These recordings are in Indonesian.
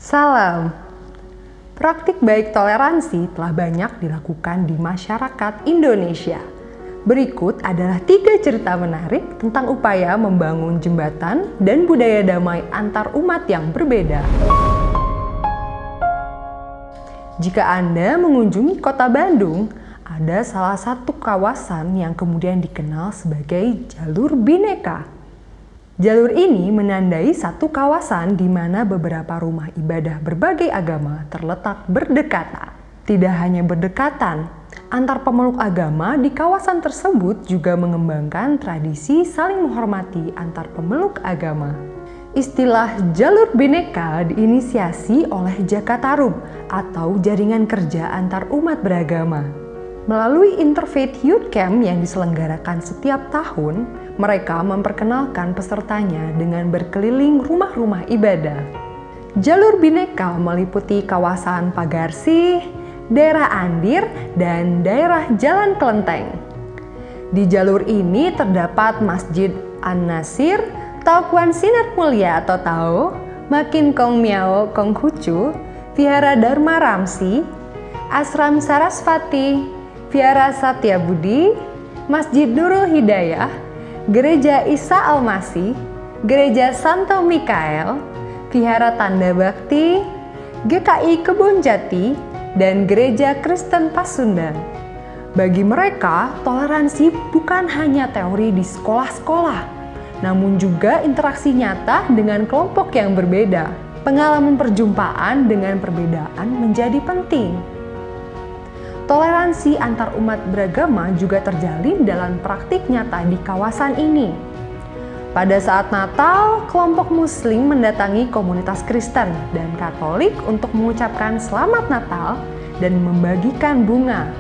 Salam. Praktik baik toleransi telah banyak dilakukan di masyarakat Indonesia. Berikut adalah 3 cerita menarik tentang upaya membangun jembatan dan budaya damai antar umat yang berbeda. Jika Anda mengunjungi kota Bandung, ada salah satu kawasan yang kemudian dikenal sebagai Jalur Bhinneka. Jalur ini menandai satu kawasan di mana beberapa rumah ibadah berbagai agama terletak berdekatan. Tidak hanya berdekatan, antar pemeluk agama di kawasan tersebut juga mengembangkan tradisi saling menghormati antar pemeluk agama. Istilah Jalur Bhinneka diinisiasi oleh Jakatarum atau Jaringan Kerja Antar Umat Beragama. Melalui Interfaith Youth Camp yang diselenggarakan setiap tahun, mereka memperkenalkan pesertanya dengan berkeliling rumah-rumah ibadah. Jalur Bhinneka meliputi kawasan Pagarsih, daerah Andir, dan daerah Jalan Kelenteng. Di jalur ini terdapat Masjid An-Nasir, Taukuan Sinar Mulia atau Tao, Makin Kong Miao Kong Hucu, Vihara Dharma Ramsi, Asram Sarasvati, Vihara Satya Budi, Masjid Nurul Hidayah, Gereja Isa Al-Masih, Gereja Santo Mikael, Vihara Tanda Bakti, GKI Kebon Jati, dan Gereja Kristen Pasundan. Bagi mereka, toleransi bukan hanya teori di sekolah-sekolah, namun juga interaksi nyata dengan kelompok yang berbeda. Pengalaman perjumpaan dengan perbedaan menjadi penting. Toleransi antar umat beragama juga terjalin dalam praktik nyata di kawasan ini. Pada saat Natal, kelompok Muslim mendatangi komunitas Kristen dan Katolik untuk mengucapkan Selamat Natal dan membagikan bunga.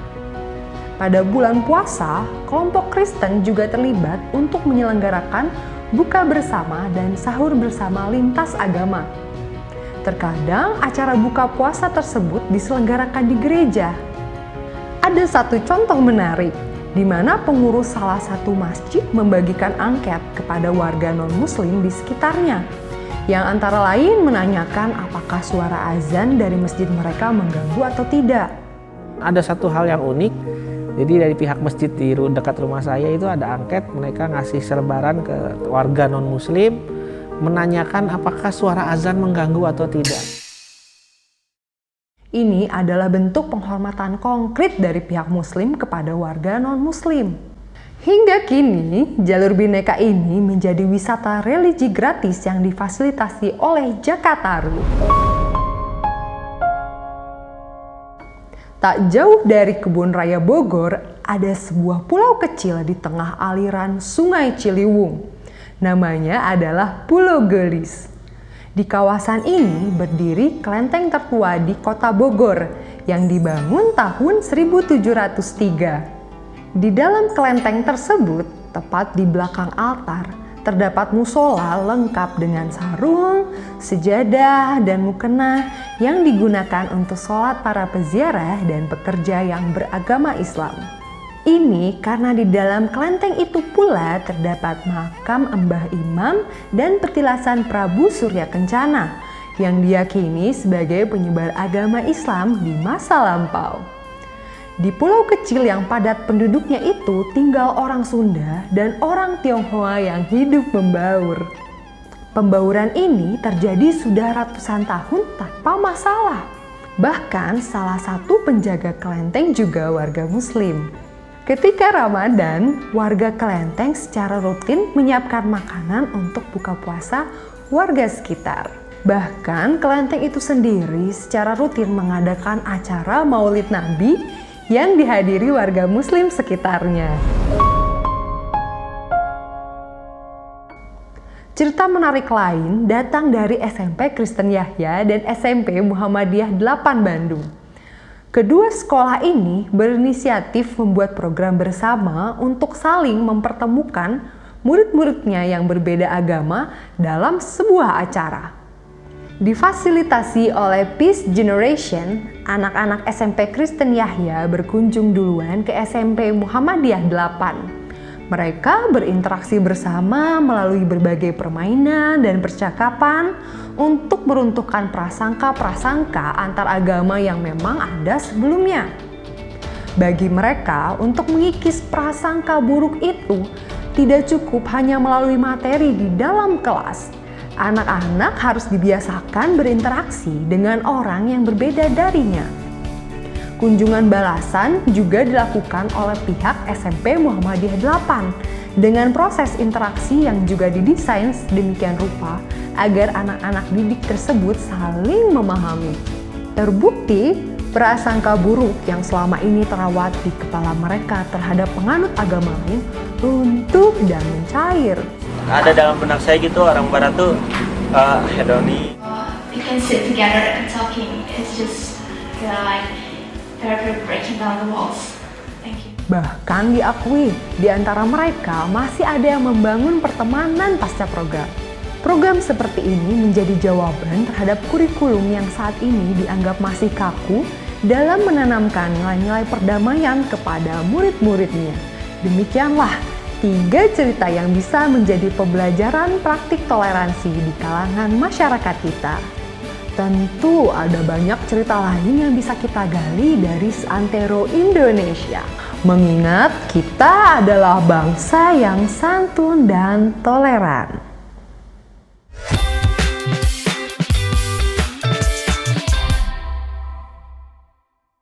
Pada bulan puasa, kelompok Kristen juga terlibat untuk menyelenggarakan buka bersama dan sahur bersama lintas agama. Terkadang acara buka puasa tersebut diselenggarakan di gereja. Ada satu contoh menarik, di mana pengurus salah satu masjid membagikan angket kepada warga non-muslim di sekitarnya, yang antara lain menanyakan apakah suara azan dari masjid mereka mengganggu atau tidak. Ada satu hal yang unik, jadi dari pihak masjid di dekat rumah saya itu ada angket, mereka ngasih selebaran ke warga non-muslim, menanyakan apakah suara azan mengganggu atau tidak. Ini adalah bentuk penghormatan konkret dari pihak muslim kepada warga non-muslim. Hingga kini, Jalur Bhinneka ini menjadi wisata religi gratis yang difasilitasi oleh Jakatarum. Tak jauh dari Kebun Raya Bogor, ada sebuah pulau kecil di tengah aliran Sungai Ciliwung. Namanya adalah Pulau Gelis. Di kawasan ini berdiri kelenteng tertua di kota Bogor yang dibangun tahun 1703. Di dalam kelenteng tersebut, tepat di belakang altar, terdapat musola lengkap dengan sarung, sejadah, dan mukena yang digunakan untuk sholat para peziarah dan pekerja yang beragama Islam. Ini karena di dalam kelenteng itu pula terdapat makam Mbah Imam dan petilasan Prabu Surya Kencana yang diyakini sebagai penyebar agama Islam di masa lampau. Di pulau kecil yang padat penduduknya itu tinggal orang Sunda dan orang Tionghoa yang hidup membaur. Pembauran ini terjadi sudah ratusan tahun tanpa masalah. Bahkan salah satu penjaga kelenteng juga warga Muslim. Ketika Ramadan, warga kelenteng secara rutin menyiapkan makanan untuk buka puasa warga sekitar. Bahkan kelenteng itu sendiri secara rutin mengadakan acara Maulid Nabi yang dihadiri warga Muslim sekitarnya. Cerita menarik lain datang dari SMP Kristen Yahya dan SMP Muhammadiyah 8 Bandung. Kedua sekolah ini berinisiatif membuat program bersama untuk saling mempertemukan murid-muridnya yang berbeda agama dalam sebuah acara. Difasilitasi oleh Peace Generation, anak-anak SMP Kristen Yahya berkunjung duluan ke SMP Muhammadiyah 8. Mereka berinteraksi bersama melalui berbagai permainan dan percakapan untuk meruntuhkan prasangka-prasangka antar agama yang memang ada sebelumnya. Bagi mereka, untuk mengikis prasangka buruk itu tidak cukup hanya melalui materi di dalam kelas. Anak-anak harus dibiasakan berinteraksi dengan orang yang berbeda darinya. Kunjungan balasan juga dilakukan oleh pihak SMP Muhammadiyah 8 dengan proses interaksi yang juga didesain sedemikian rupa agar anak-anak didik tersebut saling memahami. Terbukti, prasangka buruk yang selama ini terawat di kepala mereka terhadap penganut agama lain runtuh dan mencair. Ada dalam benak saya gitu, orang barat tuh hedoni. We can sit together and talking. It's just like therapy breaking down the walls. Thank you. Bahkan diakui, di antara mereka masih ada yang membangun pertemanan pasca program. Program seperti ini menjadi jawaban terhadap kurikulum yang saat ini dianggap masih kaku dalam menanamkan nilai-nilai perdamaian kepada murid-muridnya. Demikianlah 3 cerita yang bisa menjadi pembelajaran praktik toleransi di kalangan masyarakat kita. Tentu ada banyak cerita lain yang bisa kita gali dari seantero Indonesia. Mengingat kita adalah bangsa yang santun dan toleran.